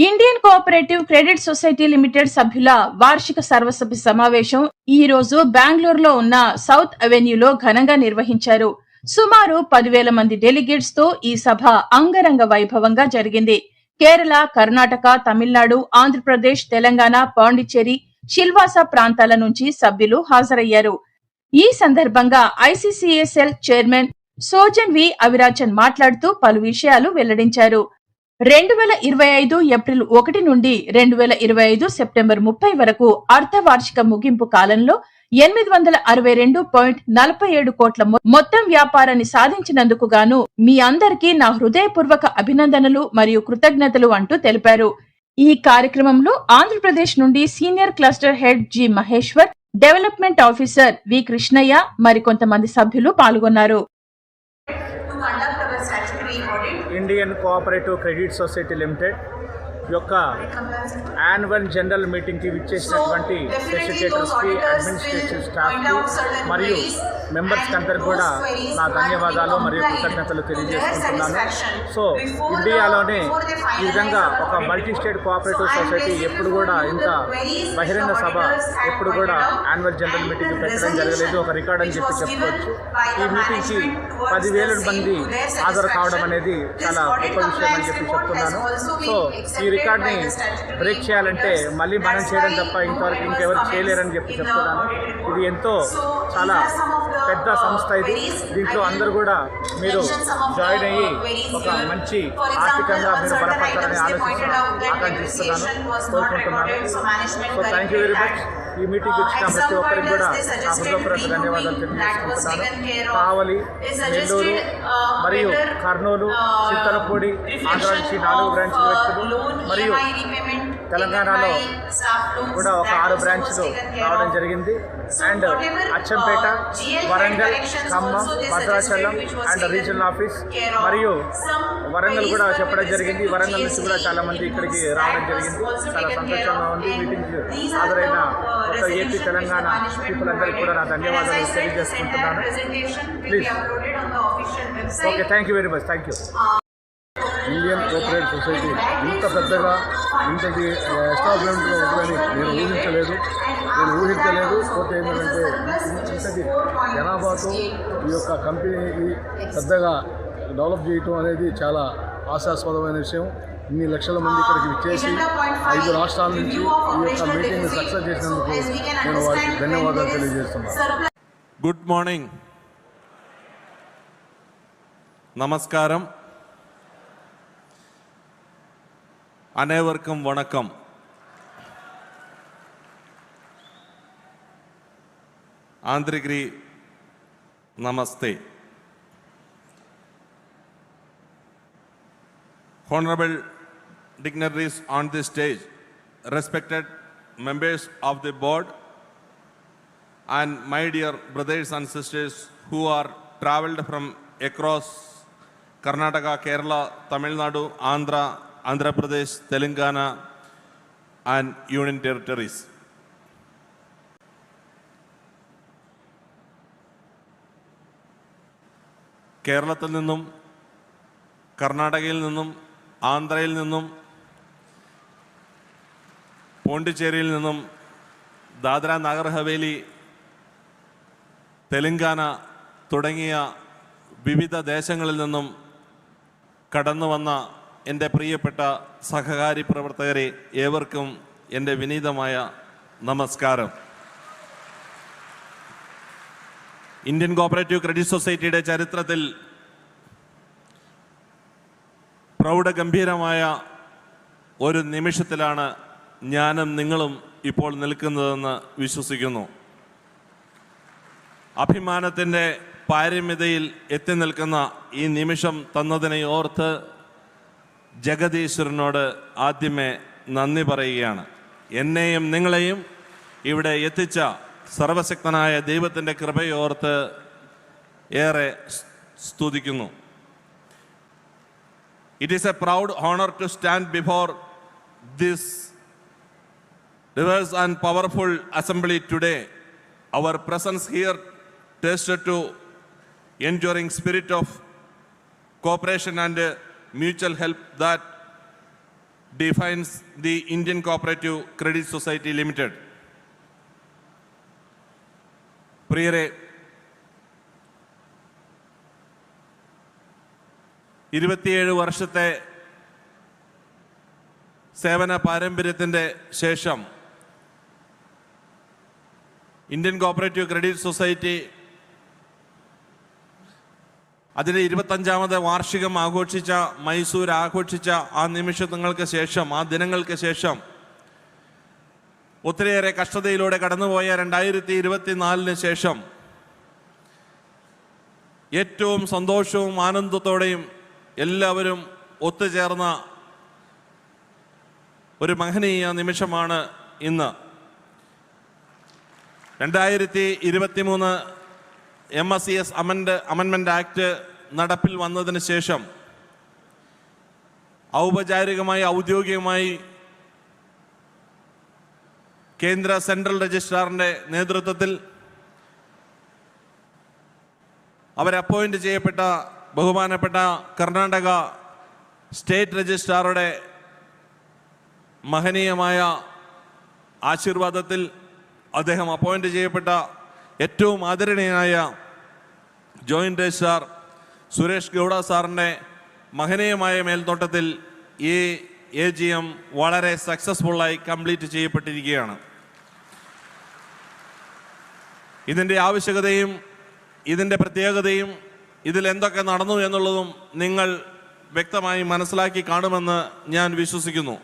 Indian cooperative credit society limited సభ్యుల వార్షిక సర్వసభ్య సమావేశం ఈ రోజు బెంగళూరులో ఉన్న సౌత్ అవెన్యూలో ఘనంగా నిర్వహించారు. సుమారు 10,000 మంది డెలిగేట్స్ తో ఈ సభ అంగరంగ వైభవంగా జరిగింది. కేరళ, కర్ణాటక, తమిళనాడు, ఆంధ్రప్రదేశ్, తెలంగాణ, పాండిచ్చేరి, సిల్వాసా ప్రాంతాల నుంచి సభ్యులు హాజరయ్యారు. ఈ సందర్భంగా ఐసీసీఎస్ఎల్ చైర్మన్ సోజన్ వి అవిరాచన్ మాట్లాడుతూ పలు విషయాలు వెల్లడించారు. 2025 ఏప్రిల్ 1 నుండి 2025 సెప్టెంబర్ 30 వరకు అర్ధవార్షిక ముగింపు కాలంలో 862.47 కోట్ల మొత్తం వ్యాపారాన్ని సాధించినందుకు గాను మీ అందరికీ నా హృదయపూర్వక అభినందనలు మరియు కృతజ్ఞతలు అంటూ తెలిపారు. ఈ కార్యక్రమంలో ఆంధ్రప్రదేశ్ నుండి senior cluster head G Maheshwar, development officer V Krishnaiah మరికొంతమంది సభ్యులు పాల్గొన్నారు. Indian cooperative credit society limited యొక్క యాన్యువల్ జనరల్ మీటింగ్కి విచ్చేసినటువంటి ఫెసిలిటేటర్స్కి, అడ్మినిస్ట్రేటివ్ స్టాఫ్కి మరియు మెంబర్స్కి అందరికి కూడా నా ధన్యవాదాలు మరియు కృతజ్ఞతలు తెలియజేసుకుంటున్నాను. సో ఇండియాలోనే ఈ విధంగా ఒక మల్టీ స్టేట్ కోఆపరేటివ్ సొసైటీ ఎప్పుడు కూడా ఇంత బహిరంగ సభ ఎప్పుడు కూడా యాన్యువల్ జనరల్ మీటింగ్ పెట్టడం జరగలేదు, ఒక రికార్డ్ అని చెప్పుకోవచ్చు. ఈ మీటింగ్కి 10,000 మంది హాజరు కావడం అనేది చాలా గొప్ప విషయం అని చెప్తున్నాను. సో ఈ రికార్డ్ని బ్రేక్ చేయాలంటే మళ్ళీ మనం చేయడం తప్ప ఇంతవరకు ఇంకెవరు చేయలేరని చెప్తున్నాను. ఇది ఎంతో చాలా పెద్ద సంస్థ ఇది. దీంట్లో అందరూ కూడా మీరు జాయిన్ అయ్యి ఒక మంచి ఆర్థికంగా మీరు బలపడతారని ఆకాంక్షిస్తున్నాను, కోరుకుంటున్నాను. So thank you very much. ఈ మీటింగ్ వచ్చిన ప్రతి ఒక్కరికి కూడా నా హృదయపూర్వక ధన్యవాదాలు తెలియజేసుకుంటున్నాను. కావలి, నెల్లూరు మరియు కర్నూలు, చింతలపూడి, ఆంధ్ర నుంచి 4 బ్రాంచ్ల వ్యక్తులు మరియు తెలంగాణలో కూడా ఒక 6 బ్రాంచ్లు రావడం జరిగింది. And Achampet, Warangal, Khammam, Bhadrachalam and regional office మరియు వరంగల్ కూడా చెప్పడం జరిగింది. వరంగల్ నుంచి కూడా చాలా మంది ఇక్కడికి రావడం జరిగింది. చాలా సంతోషంగా ఉంది. మీటింగ్ హాజరైన ఒక ఏపీ, తెలంగాణ పీపుల్ అందరికీ కూడా నా ధన్యవాదాలు తెలియజేసుకుంటున్నాను. Please. Okay, thank you very much. Thank you. Indian cooperative society ఇంత పెద్దగా ఇంతటి ఎస్టాబ్లిష్మెంట్లో ఉంటుందని నేను ఊహించలేదు. పోతే ఏంటంటే ఇంతటి జనాభాతో ఈ యొక్క కంపెనీకి పెద్దగా డెవలప్ చేయటం అనేది చాలా ఆశాస్పదమైన విషయం. ఇన్ని లక్షల మంది ఇక్కడికి విచ్చేసి 5 రాష్ట్రాల నుంచి ఈ యొక్క మీటింగ్ని సక్సెస్ చేసినందుకు నేను వారికి ధన్యవాదాలు తెలియజేస్తున్నాను. గుడ్ మార్నింగ్, నమస్కారం, அனைவருக்கும் வணக்கம். ஆந்திரகிரி நமஸ்தே. Honorable dignitaries on this stage, respected members of the board, and my dear brothers and sisters who are traveled from across Karnataka, Kerala, Tamil Nadu, Andhra Pradesh, Telangana and Union Territories. കേരളത്തിൽ നിന്നും, കർണാടകയിൽ നിന്നും, ആന്ധ്രയിൽ നിന്നും, പോണ്ടിച്ചേരിയിൽ നിന്നും, ദാദ്ര നഗർ ഹവേലി, തെലങ്കാന തുടങ്ങിയ വിവിധ ദേശങ്ങളിൽ നിന്നും കടന്നു വന്ന എൻ്റെ പ്രിയപ്പെട്ട സഹകാരി പ്രവർത്തകരെ ഏവർക്കും എൻ്റെ വിനീതമായ നമസ്കാരം. ഇന്ത്യൻ കോഓപ്പറേറ്റീവ് ക്രെഡിറ്റ് സൊസൈറ്റിയുടെ ചരിത്രത്തിൽ പ്രൗഢഗംഭീരമായ ഒരു നിമിഷത്തിലാണ് ഞാനും നിങ്ങളും ഇപ്പോൾ നിൽക്കുന്നതെന്ന് വിശ്വസിക്കുന്നു. അഭിമാനത്തിൻ്റെ പാരമ്യതയിൽ എത്തി നിൽക്കുന്ന ഈ നിമിഷം തന്നതിനെ ഓർത്ത് ജഗദീശ്വരനോട് ആദ്യമേ നന്ദി പറയുകയാണ്. എന്നെയും നിങ്ങളെയും ഇവിടെ എത്തിച്ച സർവശക്തനായ ദൈവത്തിൻ്റെ കൃപയോർത്ത് ഏറെ സ്തുതിക്കുന്നു. It is a proud honor to stand before this diverse and powerful assembly today. Our presence here tested to enduring spirit of cooperation and mutual help that defines the Indian Cooperative Credit Society Limited. പ്രിയരെ, 27 വർഷത്തെ സേവന പാരമ്പര്യത്തിൻ്റെ ശേഷം Indian cooperative credit society അതിൻ്റെ 25ാമത് വാർഷികം ആഘോഷിച്ച, മൈസൂർ ആഘോഷിച്ച ആ നിമിഷങ്ങൾക്ക് ശേഷം, ആ ദിനങ്ങൾക്ക് ശേഷം ഒത്തിരിയേറെ കഷ്ടതയിലൂടെ കടന്നുപോയ 2024 ശേഷം ഏറ്റവും സന്തോഷവും ആനന്ദത്തോടെയും എല്ലാവരും ഒത്തുചേർന്ന ഒരു മഹനീയ നിമിഷമാണ് ഇന്ന്. 2023 MSES അമെൻമെൻറ്റ് ആക്ട് നടപ്പിൽ വന്നതിന് ശേഷം ഔദ്യോഗികമായി കേന്ദ്ര സെൻട്രൽ രജിസ്ട്രാറിൻ്റെ നേതൃത്വത്തിൽ അവരപ്പോയിൻ്റ് ചെയ്യപ്പെട്ട ബഹുമാനപ്പെട്ട കർണാടക സ്റ്റേറ്റ് രജിസ്ട്രാറുടെ മഹനീയമായ ആശീർവാദത്തിൽ അദ്ദേഹം അപ്പോയിൻ്റ് ചെയ്യപ്പെട്ട ഏറ്റവും ആദരണീയനായ ജോയിൻ്റ് രജിസ്ട്രാർ സുരേഷ് ഗൗഡ സാറിൻ്റെ മഹനീയമായ മേൽനോട്ടത്തിൽ ഈ AGM വളരെ സക്സസ്ഫുള്ളായി കംപ്ലീറ്റ് ചെയ്യപ്പെട്ടിരിക്കുകയാണ്. ഇതിൻ്റെ ആവശ്യകതയും ഇതിൻ്റെ പ്രത്യേകതയും ഇതിൽ എന്തൊക്കെ നടന്നു എന്നുള്ളതും നിങ്ങൾ വ്യക്തമായി മനസ്സിലാക്കി കാണുമെന്ന് ഞാൻ വിശ്വസിക്കുന്നു.